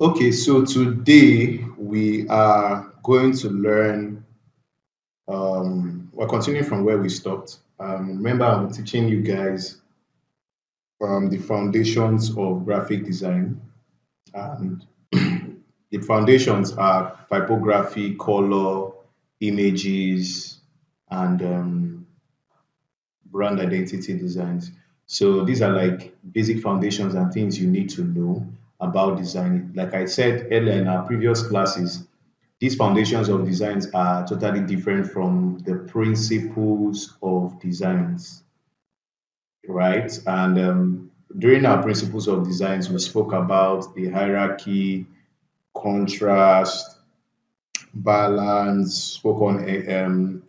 Okay, so today we are going to learn, we're continuing from where we stopped. Remember, I'm teaching you guys the foundations of graphic design, and the foundations are typography, color, images, and brand identity designs. So these are like basic foundations and things you need to know about design. Like I said earlier in our previous classes, these foundations of designs are totally different from the principles of designs, right? And during our principles of designs, we spoke about the hierarchy, contrast, balance, spoke on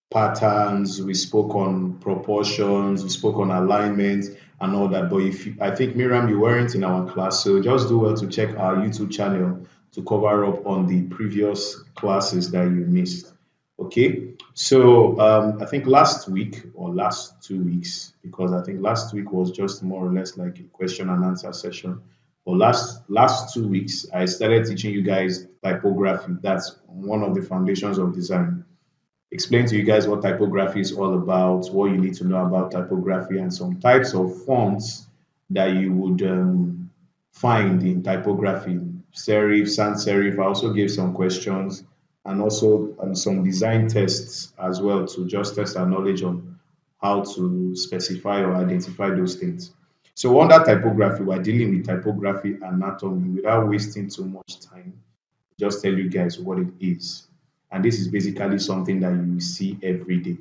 patterns, we spoke on proportions, we spoke on alignment and all that. But if you, I think Miriam, you weren't in our class, so just do well to check our YouTube channel to cover up on the previous classes that you missed. Okay, so I think last week or last 2 weeks, because I think last week was just more or less like a question and answer session. For last 2 weeks, I started teaching you guys typography. That's one of the foundations of design. Explain to you guys what typography is all about, what you need to know about typography, and some types of fonts that you would find in typography. Serif, sans serif. I also gave some questions and also some design tests as well to just test our knowledge on how to specify or identify those things. So under typography, we're dealing with typography anatomy without wasting too much time, just tell you guys what it is. And this is basically something that you will see every day.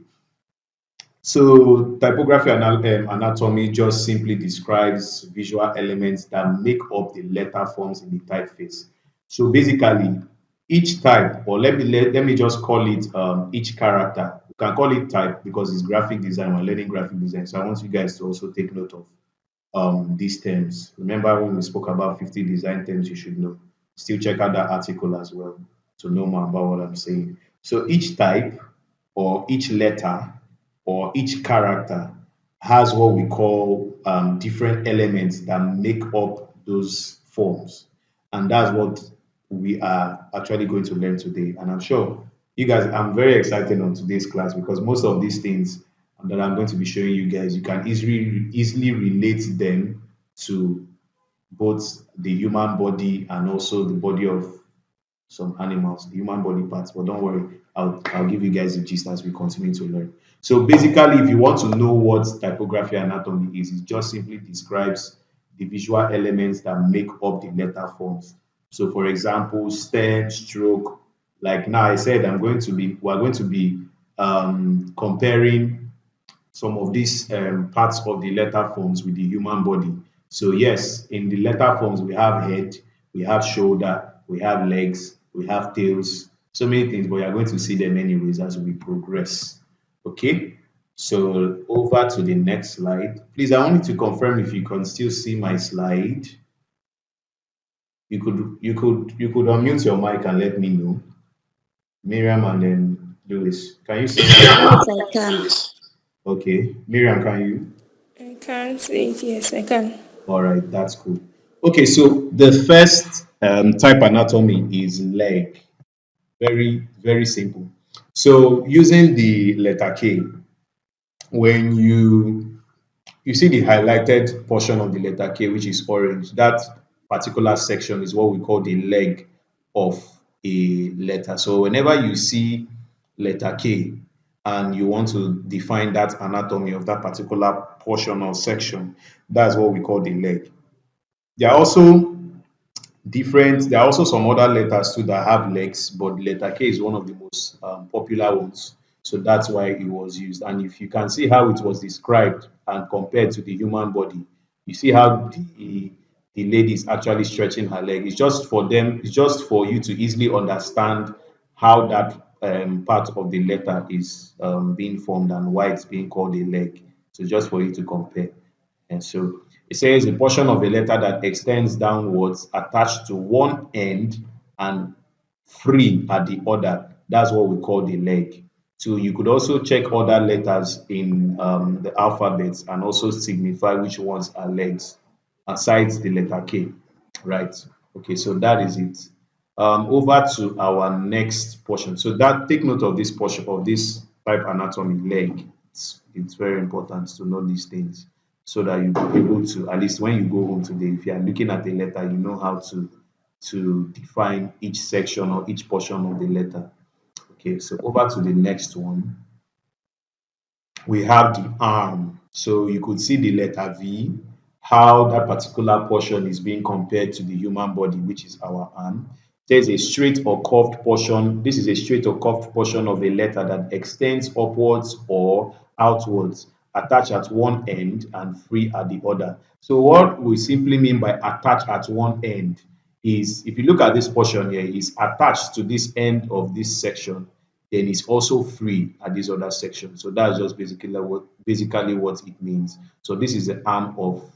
So typography anatomy just simply describes visual elements that make up the letter forms in the typeface. So basically, each type, or let me just call it each character. You can call it type because it's graphic design. We're learning graphic design. So I want you guys to also take note of these terms. Remember when we spoke about 50 design terms you should know. Still check out that article as well to know more about what I'm saying. So each type or each letter or each character has what we call different elements that make up those forms. And that's what we are actually going to learn today. And I'm sure you guys, I'm very excited on today's class because most of these things that I'm going to be showing you guys, you can easily relate them to both the human body and also the body of some animals, the human body parts. But don't worry, I'll give you guys the gist as we continue to learn. So basically, if you want to know what typography anatomy is, it just simply describes the visual elements that make up the letter forms. So for example, stem, stroke, like now I said, we're going to be comparing some of these parts of the letter forms with the human body. So yes, in the letter forms, we have head, we have shoulder, we have legs, we have tails, so many things, but you're going to see them anyways as we progress. Okay, so over to the next slide. Please, I want you to confirm if you can still see my slide. You could unmute your mic and let me know. Miriam and then Lewis. Can you see my Yes, I can. okay. Miriam, can you? I can see it. Yes, I can. All right, that's cool. Okay, so the first type anatomy is leg. Very, very simple. So using the letter K, when you see the highlighted portion of the letter K, which is orange, that particular section is what we call the leg of a letter. So whenever you see letter K and you want to define that anatomy of that particular portion or section, that's what we call the leg. There are also there are also some other letters too that have legs, but letter K is one of the most popular ones. So that's why it was used. And if you can see how it was described and compared to the human body, you see how the lady is actually stretching her leg. It's just for you to easily understand how that part of the letter is being formed and why it's being called a leg. So just for you to compare. And so it says a portion of a letter that extends downwards attached to one end and free at the other. That's what we call the leg. So you could also check other letters in the alphabet and also signify which ones are legs aside the letter K, right? Okay, so that is it. Over to our next portion. So that take note of this portion of this type anatomy leg. It's very important to know these things so that you'll be able to, at least when you go home today, if you are looking at a letter, you know how to define each section or each portion of the letter. Okay, so over to the next one. We have the arm. So you could see the letter V, how that particular portion is being compared to the human body, which is our arm. There's a straight or curved portion. This is a straight or curved portion of a letter that extends upwards or outwards, attached at one end and free at the other. So what we simply mean by attached at one end is, if you look at this portion here, is attached to this end of this section, then it's also free at this other section. So that's just basically what it means. So this is the arm of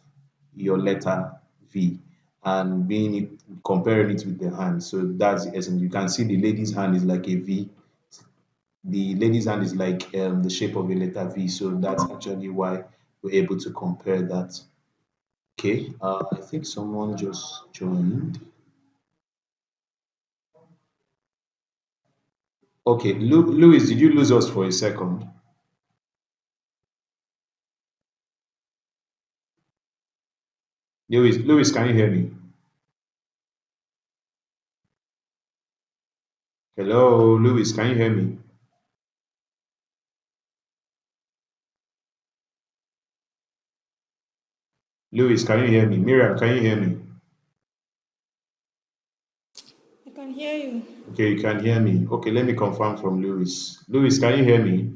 your letter V, and being it comparing it with the hand. So that's the essence. You can see the lady's hand is like a V. The lady's hand is like the shape of a letter V. So that's actually why we're able to compare that. Okay, I think someone just joined. Okay, Louis, did you lose us for a second? Louis, can you hear me? Hello, Louis, can you hear me? Louis, can you hear me? Miriam, can you hear me? I can hear you. Okay, you can hear me. Okay, let me confirm from Louis. Louis, can you hear me?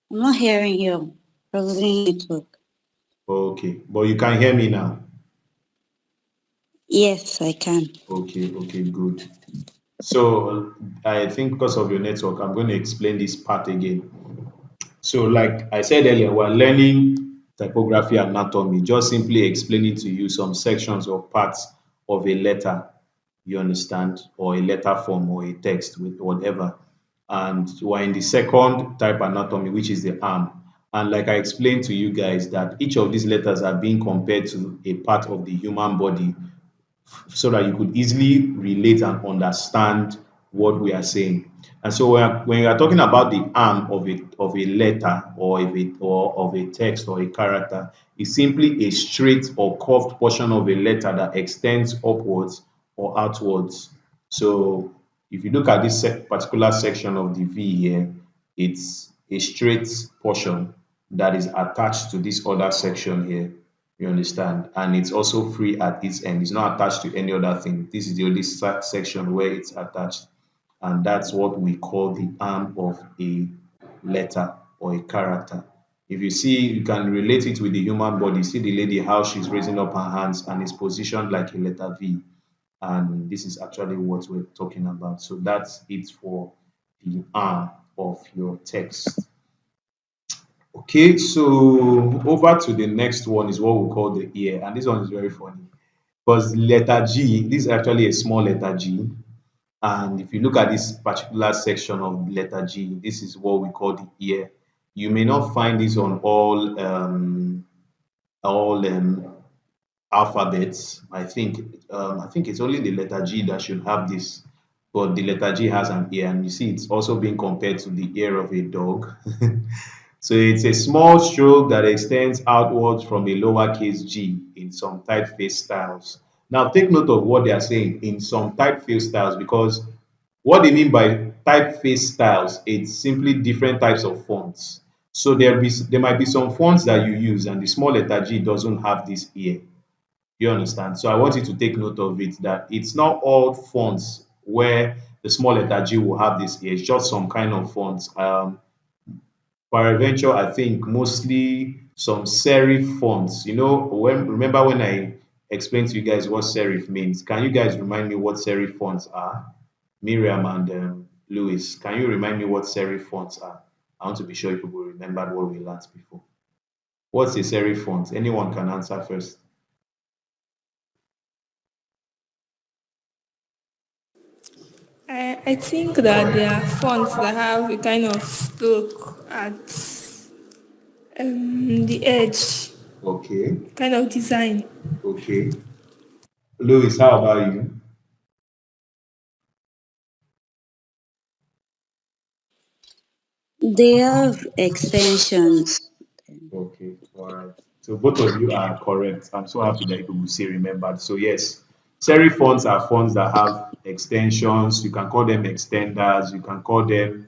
I'm not hearing you. Probably network. Okay, but you can hear me now. Yes, I can. Okay, okay, good. So I think because of your network, I'm going to explain this part again. So, like I said earlier, we're learning typography anatomy, just simply explaining to you some sections or parts of a letter, you understand, or a letter form or a text with whatever. And we're in the second type anatomy, which is the arm. And like I explained to you guys, that each of these letters are being compared to a part of the human body so that you could easily relate and understand what we are saying. And so when we are talking about the arm of a letter or of a text or a character, it's simply a straight or curved portion of a letter that extends upwards or outwards. So if you look at this particular section of the V here, it's a straight portion that is attached to this other section here. You understand? And it's also free at its end. It's not attached to any other thing. This is the only section where it's attached. And that's what we call the arm of a letter or a character. If you see, you can relate it with the human body. See the lady, how she's raising up her hands and it's positioned like a letter V. And this is actually what we're talking about. So that's it for the arm of your text. Okay, so over to the next one is what we call the ear, and this one is very funny because letter G, this is actually a small letter G, and if you look at this particular section of letter G, this is what we call the ear. You may not find this on all alphabets. I think it's only the letter G that should have this, but the letter G has an ear, and you see it's also being compared to the ear of a dog. So it's a small stroke that extends outwards from a lowercase g in some typeface styles. Now take note of what they are saying in some typeface styles, because what they mean by typeface styles, it's simply different types of fonts. So there might be some fonts that you use and the small letter G doesn't have this here. You understand? So I want you to take note of it, that it's not all fonts where the small letter G will have this here. It's just some kind of fonts. Peradventure, I think mostly some serif fonts. Remember when I explained to you guys what serif means? Can you guys remind me what serif fonts are? Miriam and Louis, can you remind me what serif fonts are? I want to be sure you people remembered what we learned before. What's a serif font? Anyone can answer first. I think that there are fonts that have a kind of stroke at the edge, Okay, kind of design. okay. Louis, how about you? They have extensions. Okay, all right. So both of you are correct. I'm so happy that you will say remembered. So yes, serif fonts are fonts that have extensions. You can call them extenders. You can call them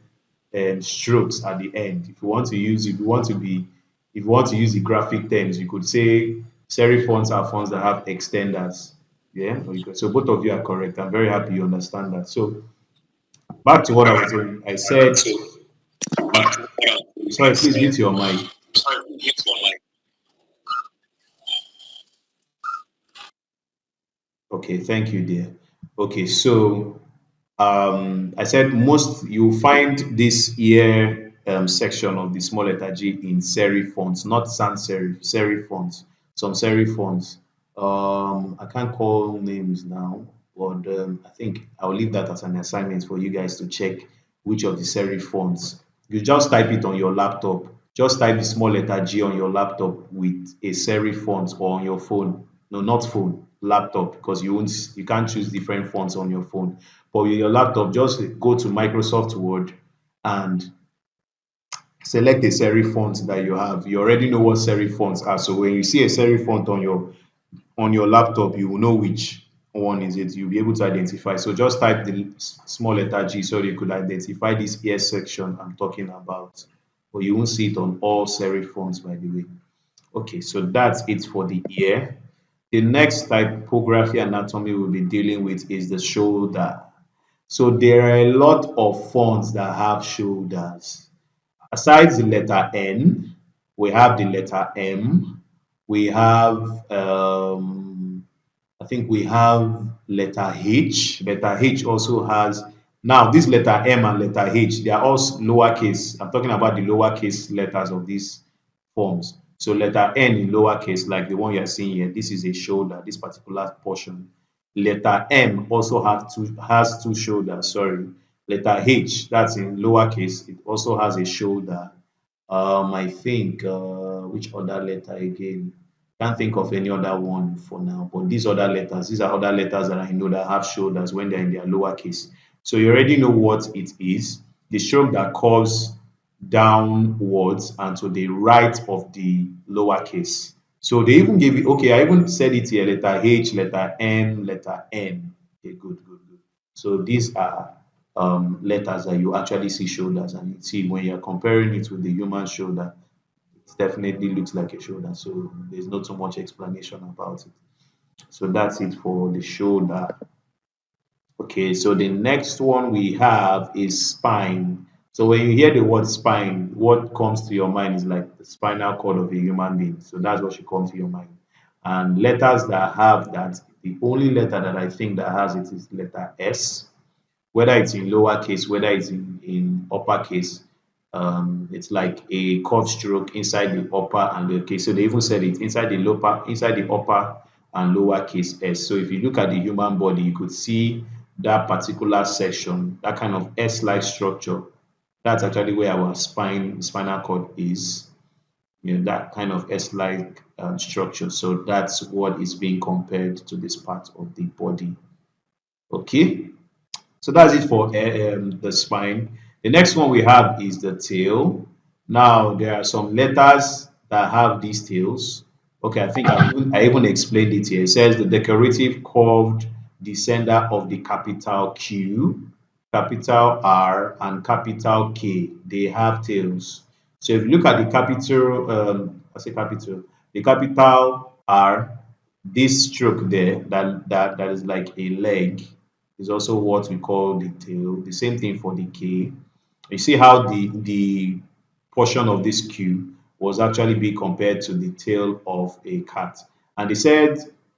strokes at the end. If you want to use, if you want to use the graphic terms, you could say serif fonts are fonts that have extenders. Yeah. So both of you are correct. I'm very happy you understand that. So back to what I was saying. I said, uh, sorry, please mute your mic. Okay, thank you, dear. Okay, so I said most you find this here section of the small letter G in serif fonts, not sans serif, serif fonts. Some serif fonts. I can't call names now, but I think I'll leave that as an assignment for you guys to check which of the serif fonts. You just type it on your laptop. Just type the small letter G on your laptop with a serif font or on your phone. No, not phone, laptop, because you can't choose different fonts on your phone. But with your laptop, just go to Microsoft Word and select a serif font that you have. You already know what serif fonts are. So when you see a serif font on your laptop, you will know which one is it. You'll be able to identify. So just type the small letter G so you could identify this ear section I'm talking about. But you won't see it on all serif fonts, by the way. Okay, so that's it for the ear. The next typography anatomy we'll be dealing with is the shoulder. So there are a lot of fonts that have shoulders. Aside the letter N, we have the letter M, we have I think we have letter H. Letter H also has, now this letter M and letter H, they are all lowercase. I'm talking about the lowercase letters of these forms. So letter N in lowercase, like the one you are seeing here, this is a shoulder, this particular portion. Letter M also has two shoulders, sorry. Letter H, that's in lowercase, it also has a shoulder. I think which other letter again? Can't think of any other one for now. But these are other letters that I know that have shoulders when they're in their lowercase. So you already know what it is. The stroke that curves downwards and to the right of the lowercase. So they even gave it, okay, I even said it here, letter H, letter M, letter N. Okay, good, good, good. So these are letters that you actually see shoulders, and you see when you're comparing it with the human shoulder, it definitely looks like a shoulder. So there's not so much explanation about it. So that's it for the shoulder. Okay, so the next one we have is spine. So when you hear the word spine, what comes to your mind is like the spinal cord of a human being. So that's what should come to your mind. And letters that have that, the only letter that I think that has it is letter S, whether it's in lowercase, whether it's in uppercase. It's like a curved stroke inside the upper and lower case. So they even said it inside the upper and lower case S. So if you look at the human body, you could see that particular section, that kind of S-like structure. That's actually where our spinal cord is. You know, that kind of S-like structure. So that's what is being compared to this part of the body. Okay. So that's it for the spine. The next one we have is the tail. Now there are some letters that have these tails. Okay, I think I even explained it here. It says the decorative curved descender of the capital Q, capital R, and capital K. They have tails. So if you look at the capital, I say capital, the capital R, this stroke there that is like a leg is also what we call the tail. The same thing for the K. You see how the portion of this Q was actually being compared to the tail of a cat. And they said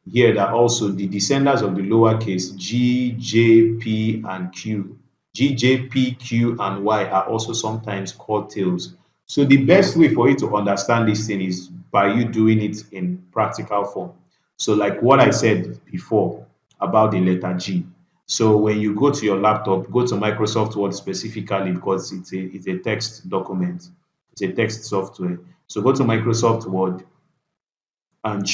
here that also the descendants of the lowercase G, J, P, and Q, G, J, P, Q, and Y are also sometimes called tails. So the best way for you to understand this thing is by you doing it in practical form. So like what I said before about the letter G. So when you go to your laptop, go to Microsoft Word specifically because it's a text document. It's a text software. So go to Microsoft Word and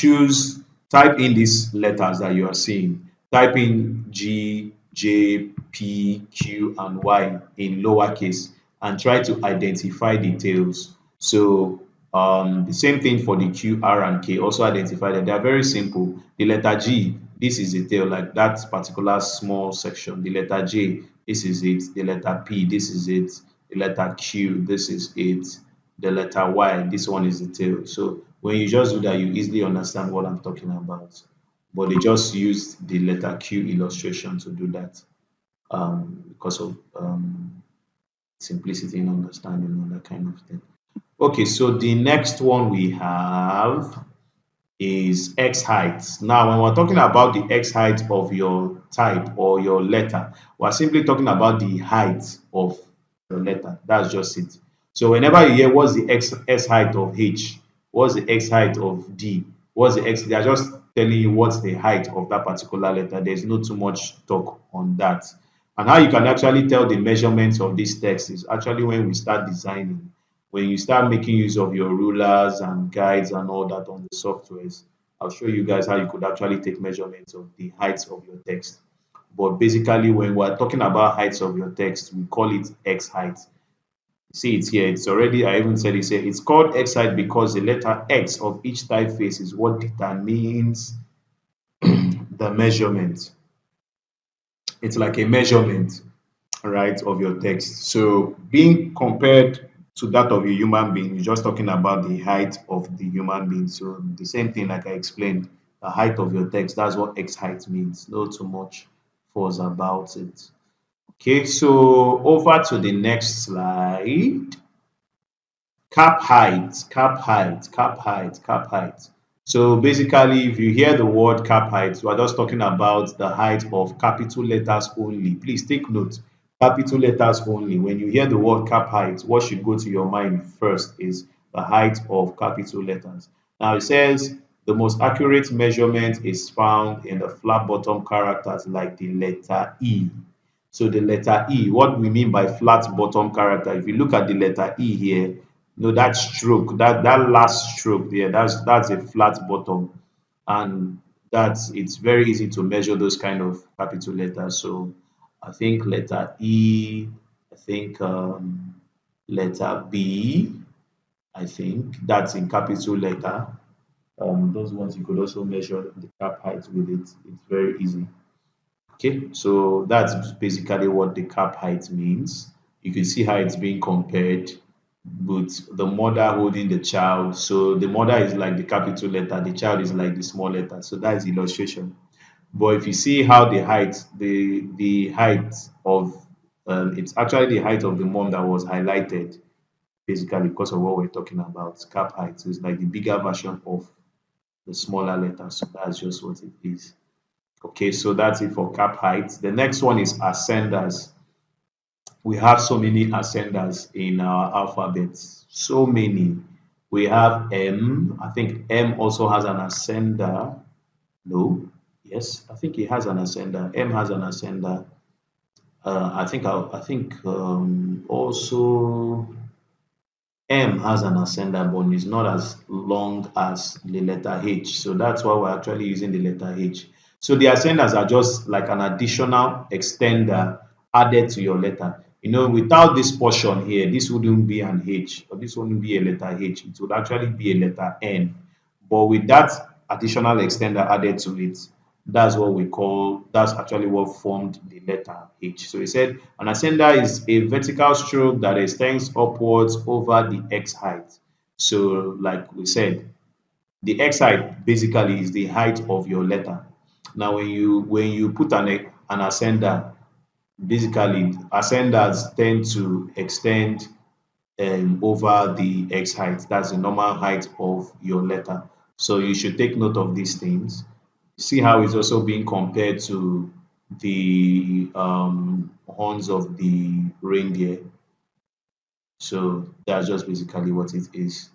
type in these letters that you are seeing. Type in G, J, P, Q, and Y in lowercase and try to identify the tails. So the same thing for the Q, R, and K. Also identify them. They are very simple. The letter G, this is the tail, like that particular small section. The letter J, this is it. The letter P, this is it. The letter Q, this is it. The letter Y, this one is the tail. So when you just do that, you easily understand what I'm talking about. But they just used the letter Q illustration to do that because of simplicity in understanding and that kind of thing. Okay, so the next one we have is X height. Now, when we're talking about the X height of your type or your letter, we're simply talking about the height of your letter. That's just it. So whenever you hear what's the X height of H, what's the X height of D, what's the X, they're just telling you what's the height of that particular letter. There's not too much talk on that. And how you can actually tell the measurements of this text is actually when we start designing, when you start making use of your rulers and guides and all that on the softwares. I'll show you guys how you could actually take measurements of the heights of your text. But basically, when we're talking about heights of your text, we call it X height. See it here, it's already, I even said it here, it's called X height because the letter X of each typeface is what determines the measurement. It's like a measurement, right, of your text. So being compared to that of a human being, you're just talking about the height of the human being. So the same thing, like I explained, the height of your text, that's what X height means. Not too much fuss about it. Okay, so over to the next slide. Cap height, cap height, cap height, cap height. So basically, if you hear the word cap height, we are just talking about the height of capital letters only. Please take note, capital letters only. When you hear the word cap height, what should go to your mind first is the height of capital letters. Now it says the most accurate measurement is found in the flat bottom characters like the letter E. So the letter E, what we mean by flat bottom character, if you look at the letter E here, that stroke, that last stroke there, that's a flat bottom, and it's very easy to measure those kind of capital letters. So I think letter E, I think letter B, I think that's in capital letter. Those ones you could also measure the cap height with it. It's very easy. Okay, so that's basically what the cap height means. You can see how it's being compared with the mother holding the child. So the mother is like the capital letter, the child is like the small letter. So that's the illustration. But if you see how the height of it's actually the height of the mom that was highlighted basically because of what we're talking about, cap height. So it's like the bigger version of the smaller letter. So that's just what it is. Okay, so that's it for cap height. The next one is ascenders. We have so many ascenders in our alphabets. So many. We have M. I think M also has an ascender. No. Yes, I think it has an ascender. M has an ascender. I think also M has an ascender, but it's not as long as the letter H. So that's why we're actually using the letter H. So the ascenders are just like an additional extender added to your letter. Without this portion here, this wouldn't be an H, or this wouldn't be a letter H. It would actually be a letter N. But with that additional extender added to it, that's actually what formed the letter H. So he said an ascender is a vertical stroke that extends upwards over the X height. So like we said, the X height basically is the height of your letter. Now when you put an ascender, basically ascenders tend to extend over the X height. That's the normal height of your letter. So you should take note of these things. See how it's also being compared to the horns of the reindeer. So that's just basically what it is.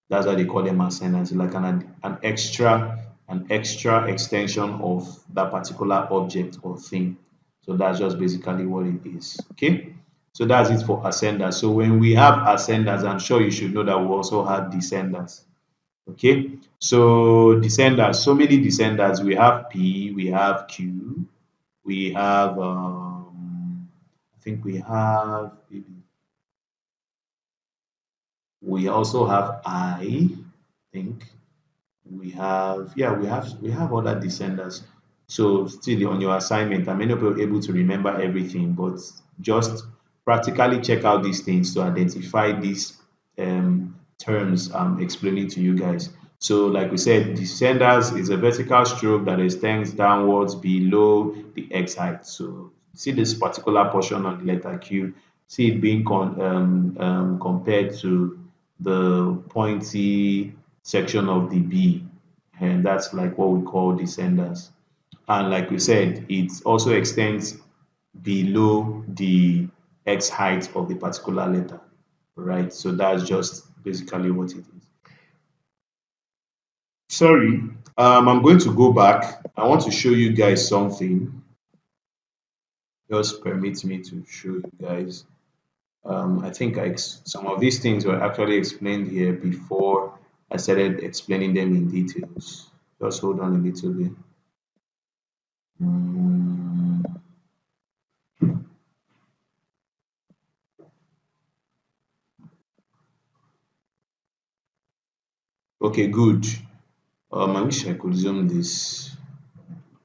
That's why they call them ascendants, like an extra extension of that particular object or thing. So that's just basically what it is. Okay. So that's it for ascenders. So when we have ascenders, I'm sure you should know that we also have descenders. Okay. So descenders, so many descenders. We have P, we have Q, we have I think we have we also have I think we have we have other descenders. So still on your assignment, I may not be able to remember everything, but just practically check out these things to identify these terms I'm explaining to you guys. So like we said, descenders is a vertical stroke that extends downwards below the x height. So see this particular portion on the letter Q, see it being compared to the pointy section of the B, and that's like what we call descenders. And like we said, it also extends below the x height of the particular letter, right? So that's just basically what it is. Sorry, I'm going to go back. I want to show you guys something. Just permit me to show you guys. I think some of these things were actually explained here before I started explaining them in details. Just hold on a little bit. Mm, okay, good. I wish I could zoom this,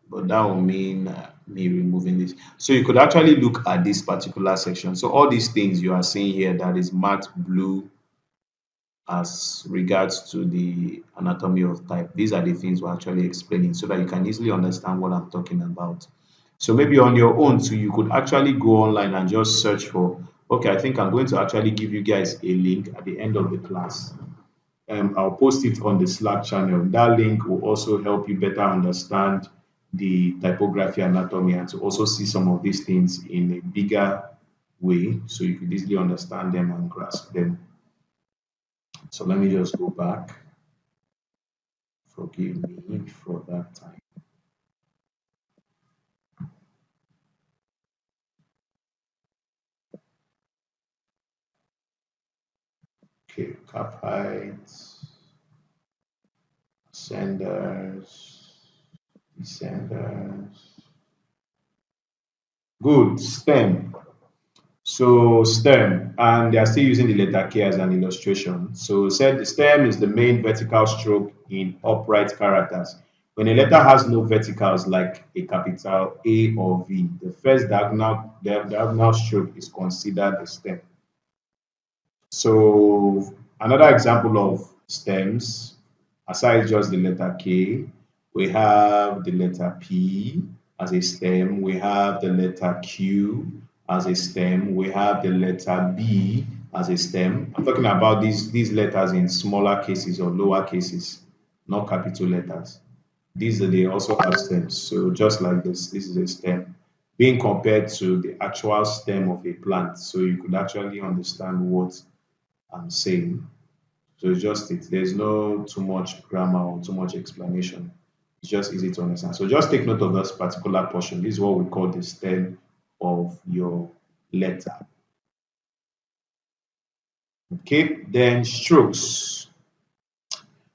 but that will mean me removing this. So you could actually look at this particular section. So all these things you are seeing here that is marked blue as regards to the anatomy of type. These are the things we're actually explaining so that you can easily understand what I'm talking about. So maybe on your own too, you could actually go online and just search for, okay, I think I'm going to actually give you guys a link at the end of the class. I'll post it on the Slack channel. That link will also help you better understand the typography anatomy and to also see some of these things in a bigger way so you could easily understand them and grasp them. So let me just go back. Forgive me for that time. Okay, cap height, senders, descenders. Good, stem. So stem, and they are still using the letter K as an illustration. So said the stem is the main vertical stroke in upright characters. When a letter has no verticals like a capital A or V, the first diagonal stroke is considered the stem. So another example of stems, aside just the letter K, we have the letter P as a stem, we have the letter Q as a stem, we have the letter B as a stem. I'm talking about these letters in smaller cases or lower cases, not capital letters. They also have stems. So just like this is a stem being compared to the actual stem of a plant. So you could actually understand what I'm saying. So it's just it. There's no too much grammar or too much explanation. It's just easy to understand. So just take note of this particular portion. This is what we call the stem of your letter. Okay, then strokes.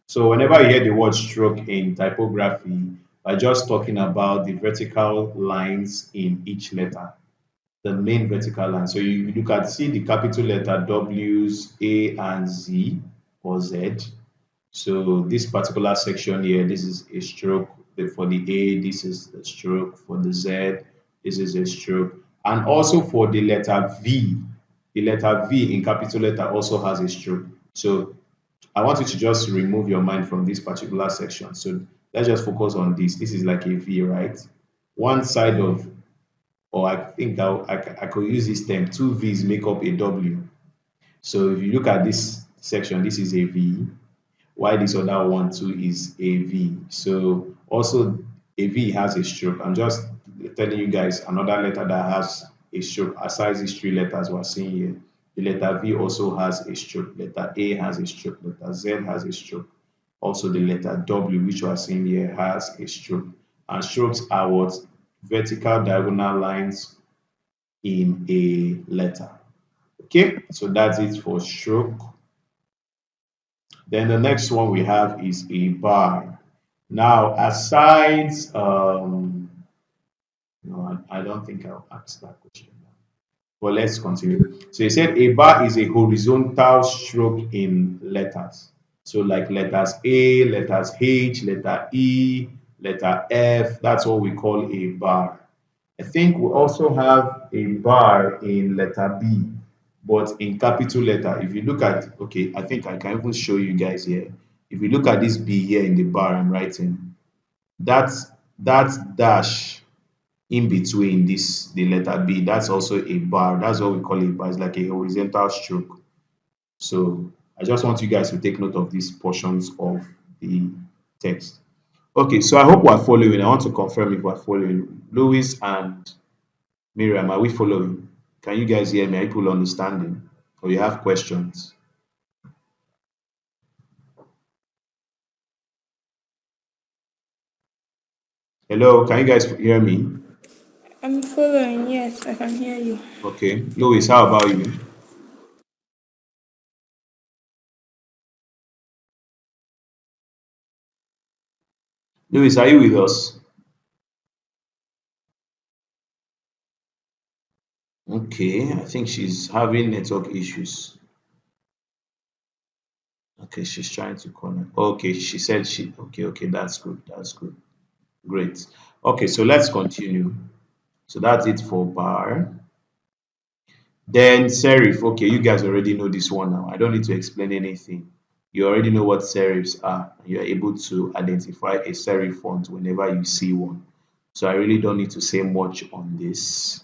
So whenever you hear the word stroke in typography, we're just talking about the vertical lines in each letter, the main vertical line. So you look at see the capital letter W's, A, and Z or Z. So this particular section here, this is a stroke. For the A, this is a stroke. For the Z, this is a stroke. And also for the letter V in capital letter also has a stroke. So I want you to just remove your mind from this particular section. So let's just focus on this. This is like a V, right? One side of, or I think I could use this term, two V's make up a W. So if you look at this section, this is a V, while this other one too is a V. So also a V has a stroke. I'm just telling you guys another letter that has a stroke aside these three letters we're seeing here. The letter V also has a stroke. Letter A has a stroke. Letter Z has a stroke. Also the letter W, which we are seeing here, has a stroke. And strokes are what vertical diagonal lines in a letter. Okay, so that's it for stroke. Then the next one we have is a bar. Now, aside, no, I don't think I'll ask that question. But let's continue. So he said a bar is a horizontal stroke in letters. So like letters A, letters H, letter E, letter F, that's what we call a bar. I think we also have a bar in letter B, but in capital letter. If you look at, okay, I think I can even show you guys here. If you look at this B here in the bar I'm writing, that's that dash in between this the letter B, that's also a bar. That's what we call a bar. It's like a horizontal stroke. So I just want you guys to take note of these portions of the text. Okay, so I hope we're following. I want to confirm if we're following. Louis and Miriam, are we following? Can you guys hear me? Are people understanding? Or you have questions? Hello, can you guys hear me? I'm following. Yes, I can hear you. Okay, Louis, how about you? Louis, are you with us? Okay, I think she's having network issues. Okay, she's trying to connect. Okay, she said she. Okay, okay, that's good. That's good. Great. Okay, so let's continue. So that's it for bar. Then serif. Okay, you guys already know this one now. I don't need to explain anything. You already know what serifs are. You're able to identify a serif font whenever you see one. So I really don't need to say much on this.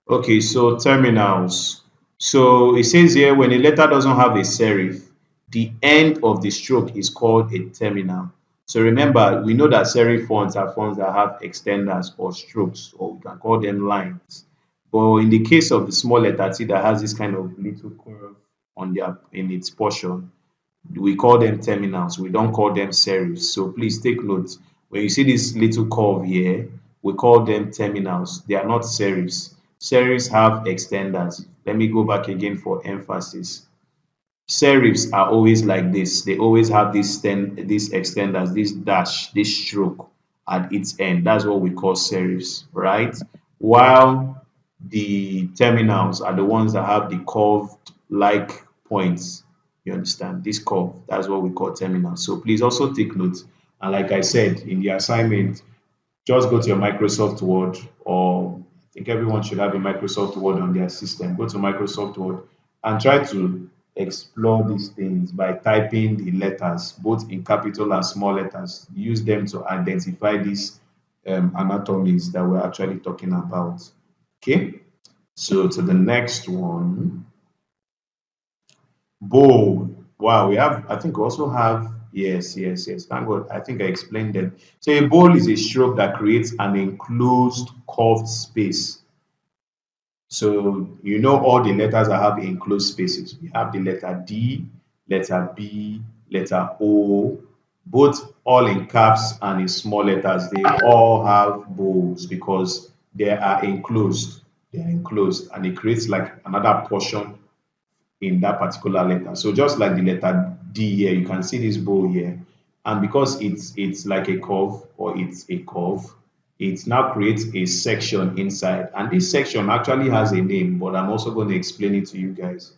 Okay, so terminals. So it says here when a letter doesn't have a serif, the end of the stroke is called a terminal. So remember, we know that serif fonts are fonts that have extenders or strokes, or we can call them lines. But in the case of the small letter T that has this kind of little curve on their in its portion, we call them terminals. We don't call them serifs. So please take note. When you see this little curve here, we call them terminals. They are not serifs. Serifs have extenders. Let me go back again for emphasis. Serifs are always like this. They always have these extenders, this dash, this stroke at its end. That's what we call serifs, right? While the terminals are the ones that have the curved like points. You understand? This curve, that's what we call terminals. So please also take note. And like I said in the assignment, just go to your Microsoft Word, or I think everyone should have a Microsoft Word on their system. Go to Microsoft Word and try to explore these things by typing the letters, both in capital and small letters. Use them to identify these anatomies that we're actually talking about. Okay, so to the next one. Bowl. Wow, we have, I think we also have, yes, yes, yes. Thank God. I think I explained them. So a bowl is a stroke that creates an enclosed curved space. So you know all the letters that have enclosed spaces. We have the letter D, letter B, letter O, both all in caps and in small letters. They all have bowls because they are enclosed. They are enclosed and it creates like another portion in that particular letter. So just like the letter D here, you can see this bow here. And because it's like a curve or it's a curve, it now creates a section inside. And this section actually has a name, but I'm also going to explain it to you guys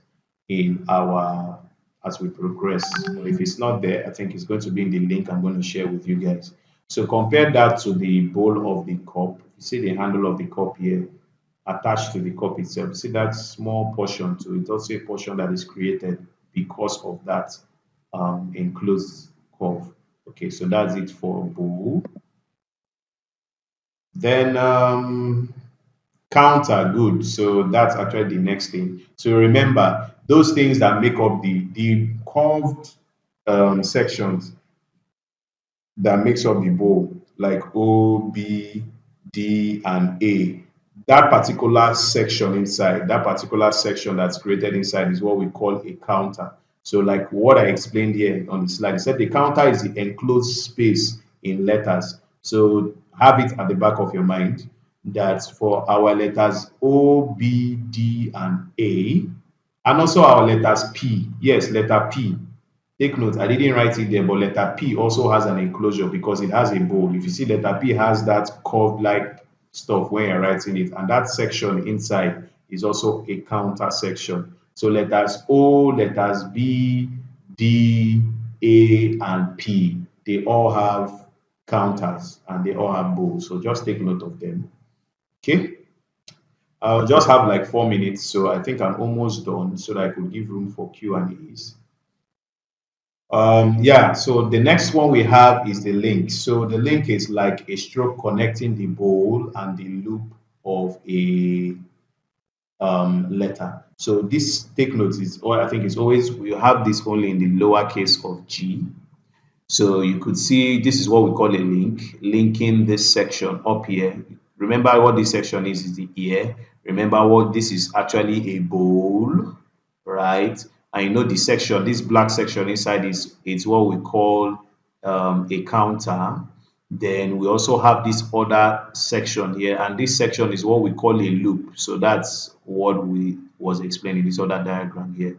in our as we progress. Or if it's not there, I think it's going to be in the link I'm going to share with you guys. So compare that to the bowl of the cup. You see the handle of the cup here attached to the cup itself. See that small portion to it, also a portion that is created because of that enclosed curve. Okay, so that's it for bowl. Then counter, good. So that's actually the next thing. So remember those things that make up the curved sections that makes up the bowl, like O, B, D, and A. That particular section inside, that particular section that's created inside is what we call a counter. So like what I explained here on the slide, it said the counter is the enclosed space in letters. So have it at the back of your mind that for our letters O, B, D, and A, and also our letters P. Yes, letter P. Take note, I didn't write it there, but letter P also has an enclosure because it has a bowl. If you see, letter P has that curved like stuff when you're writing it, and that section inside is also a counter section. So letters O, letters B, D, A, and P, they all have counters and they all have bowls. So just take note of them. Okay. I'll just have like 4 minutes, so I think I'm almost done so that I could give room for Q and A's. Yeah, so the next one we have is the link. So the link is like a stroke connecting the bowl and the loop of a letter. So this, take note, is, or I think it's always, we have this only in the lowercase of G. So you could see this is what we call a link, linking this section up here. Remember what this section is the ear. Remember what this is actually a bowl, right? And you know the section, this black section inside is what we call a counter. Then we also have this other section here, and this section is what we call a loop. So that's what we was explaining this other diagram here.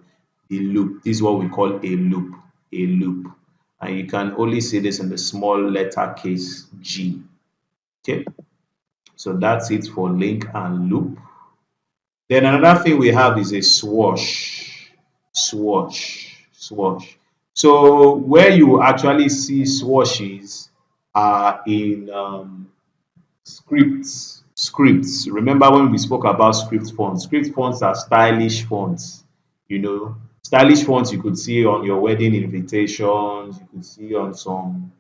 The loop. This is what we call a loop. A loop. And you can only see this in the small letter case G. Okay. So that's it for link and loop. Then another thing we have is a swash. Swash. So where you actually see swashes are in scripts. Remember when we spoke about script fonts? Script fonts are stylish fonts. You know, stylish fonts you could see on your wedding invitations, you could see on some,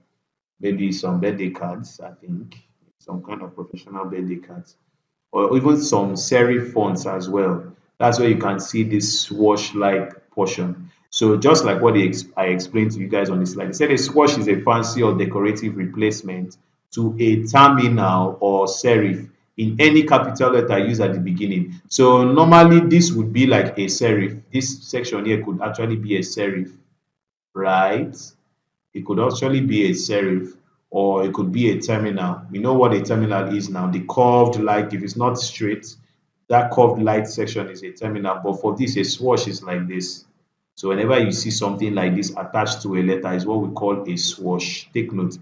maybe some birthday cards, I think, some kind of professional birthday cards, or even some serif fonts as well. That's where you can see this swash like portion. So just like what I explained to you guys on the slide, they said a swash is a fancy or decorative replacement to a terminal or serif in any capital letter used at the beginning. So normally this would be like a serif. This section here could actually be a serif, right? It could actually be a serif, or it could be a terminal. We know what a terminal is now. The curved light, if it's not straight, that curved light section is a terminal. But for this, a swash is like this. So whenever you see something like this attached to a letter, is what we call a swash. Take note.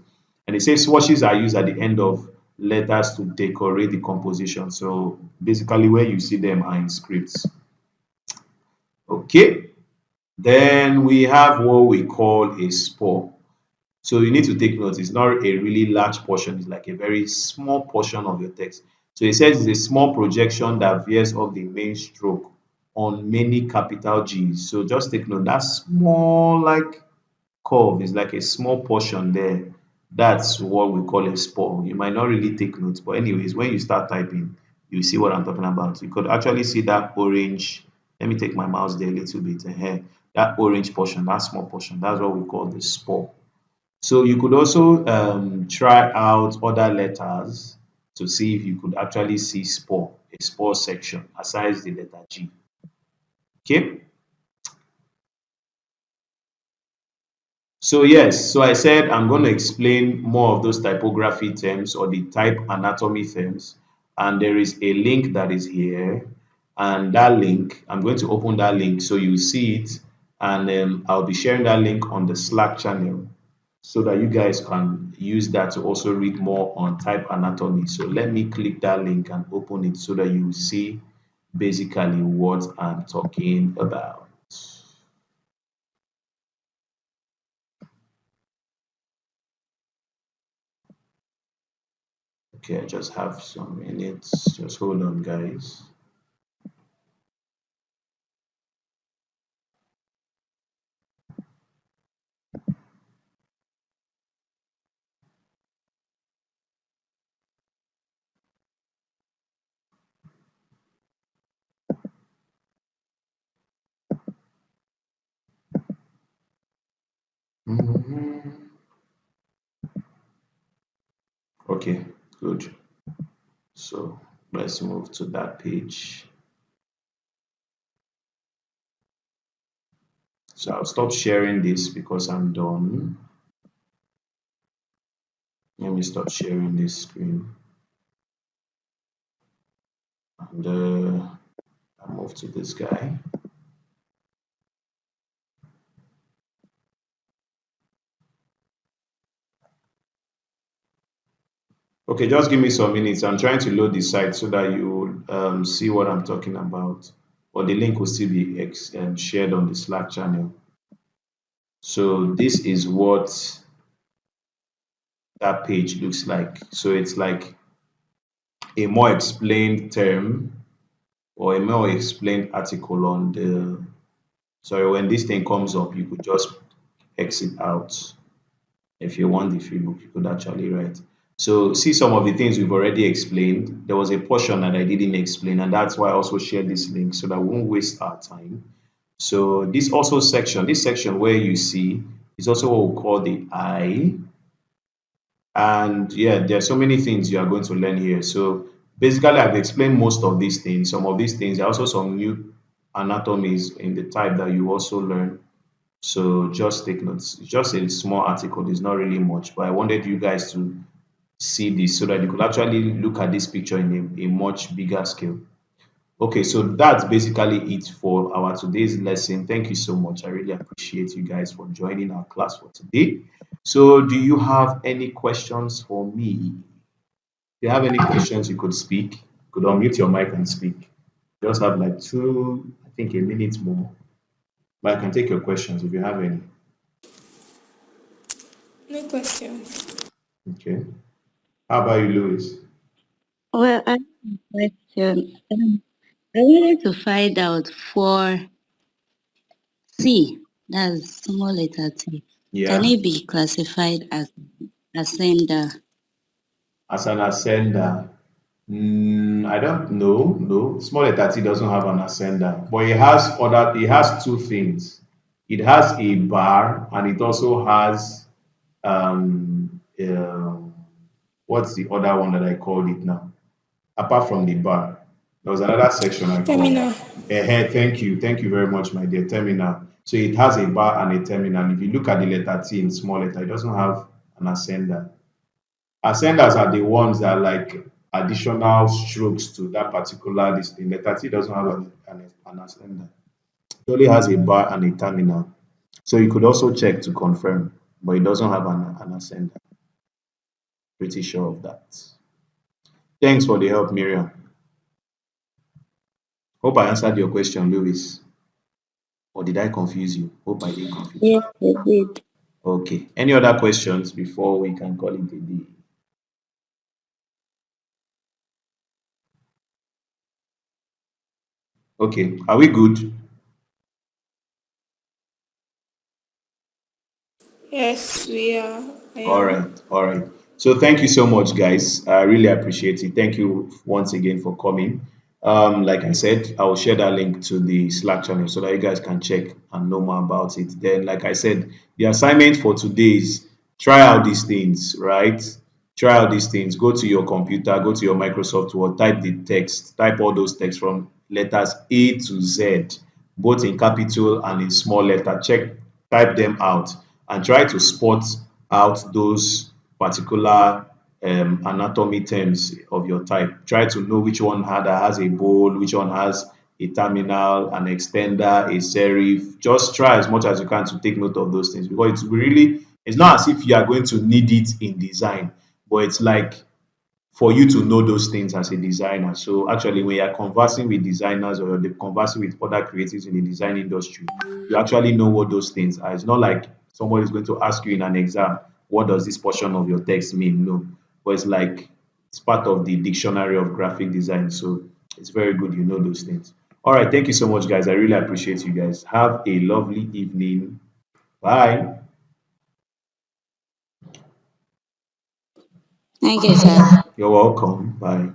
And they say swashes are used at the end of letters to decorate the composition. So basically, where you see them are in scripts. Okay. Then we have what we call a spore. So you need to take note, it's not a really large portion, it's like a very small portion of your text. So it says it's a small projection that veers off the main stroke on many capital G's. So just take note, that small like curve is like a small portion there. That's what we call a spore. You might not really take notes, but anyways, when you start typing, you see what I'm talking about. You could actually see that orange. Let me take my mouse there a little bit. That orange portion, that small portion, that's what we call the spore. So you could also try out other letters to see if you could actually see spore, a spore section aside the letter G. Okay. So yes, so I said I'm going to explain more of those typography terms or the type anatomy terms, and there is a link that is here, and that link, I'm going to open that link so you see it, and I'll be sharing that link on the Slack channel so that you guys can use that to also read more on type anatomy. So let me click that link and open it so that you see basically what I'm talking about. Okay, I just have some minutes. Just hold on, guys. Mhm. Okay, good. So let's move to that page. So I'll stop sharing this because I'm done. Let me stop sharing this screen and I move to this guy. Okay, just give me some minutes. I'm trying to load the site so that you see what I'm talking about. But the link will still be shared on the Slack channel. So this is what that page looks like. So it's like a more explained term or a more explained article on the, sorry, when this thing comes up, you could just exit out. If you want the free book, you could actually write. So see some of the things we've already explained. There was a portion that I didn't explain, and that's why I also shared this link so that we won't waste our time. So this section where you see is also what we call the I. And yeah, there are so many things you are going to learn here. So basically, I've explained most of these things. Some of these things, there are also some new anatomies in the type that you also learn. So just take notes. It's just a small article, it's not really much, but I wanted you guys to see this so that you could actually look at this picture in a much bigger scale. Okay, so that's basically it for our today's lesson. Thank you so much. I really appreciate you guys for joining our class for today. So, do you have any questions for me? If you have any questions, you could speak. You could unmute your mic and speak. Just have like I think a minute more. But I can take your questions if you have any. No questions. Okay. How about you, Louis? Well, I have a question. I wanted to find out for C, that's small letter T. Can Yeah. it be classified as ascender? As an ascender, I don't know. No, small letter T doesn't have an ascender, but it has other. It has two things. It has a bar, and it also has um, um what's the other one that I called it now? Apart from the bar, there was another section I called. Terminal. Thank you very much, my dear. Terminal. So it has a bar and a terminal. If you look at the letter T in small letter, it doesn't have an ascender. Ascenders are the ones that are like additional strokes to that particular listing. Letter T doesn't have an ascender. It only has a bar and a terminal. So you could also check to confirm, but it doesn't have an ascender. Pretty sure of that. Thanks for the help, Miriam. Hope I answered your question, Louis. Or did I confuse you? Hope I didn't confuse you. Yes, it did. Okay. Any other questions before we can call it a day? Okay. Are we good? Yes, we are. I All am. right, all right. So thank you so much, guys. I really appreciate it. Thank you once again for coming. Like I said, I will share that link to the Slack channel so that you guys can check and know more about it. Then, like I said, the assignment for today is try out these things, right? Try out these things. Go to your computer, go to your Microsoft Word, type the text, type all those texts from letters A to Z, both in capital and in small letter. Type them out and try to spot out those particular anatomy terms of your type. Try to know which one has a bold, which one has a terminal, an extender, a serif. Just try as much as you can to take note of those things because it's not as if you are going to need it in design, but it's like for you to know those things as a designer. So actually, when you're conversing with designers or you're conversing with other creatives in the design industry, you actually know what those things are. It's not like somebody is going to ask you in an exam, what does this portion of your text mean? No, but it's like it's part of the dictionary of graphic design. So it's very good you know those things. All right, thank you so much, guys. I really appreciate you guys. Have a lovely evening. Bye. Thank you, sir. You're welcome. Bye.